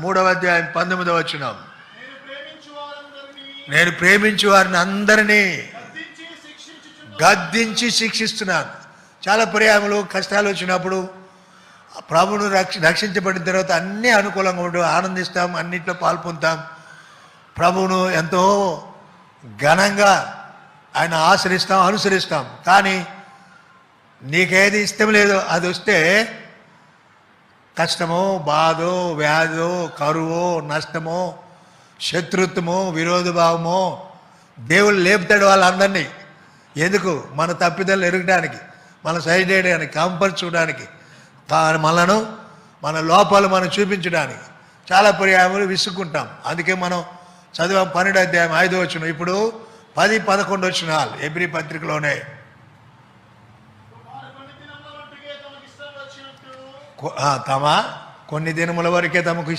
3వ అధ్యాయం 19వ వచనం. నేను ప్రేమించు వారిని అందరినీ గద్దించి శిక్షిస్తున్నాను. చాలా పర్యాయములు కష్టాలు వచ్చినప్పుడు ప్రభువును రక్షించబడిన తర్వాత అన్నీ అనుకూలంగా ఉంటూ ఆనందిస్తాం, అన్నింటిలో పాల్పొందుతాం, ప్రభువును ఎంతో ఘనంగా ఆయన ఆశ్రయిస్తాం, అనుసరిస్తాం. కానీ నీకేది ఇష్టం లేదో అది వస్తే కష్టమో, బాధో, వ్యాధో, కరువో, నష్టమో, శత్రుత్వమో, విరోధభావమో దేవుడు లేపుతాడు వాళ్ళందరినీ. ఎందుకు? మన తప్పిదాలు ఎరగడానికి, మన సైడ్ చేయడానికి, కంపల్చడానికి, మనను మన లోపాలు మనం చూపించడానికి. చాలా పర్యాయములు విసుక్కుంటాం. అందుకే మనం చదివాం 12వ అధ్యాయం 5వ వచనం. ఇప్పుడు 10, 11 వచనాలు ఎబ్రీ పత్రికలోనే. కొన్ని దినముల వరకే తమకు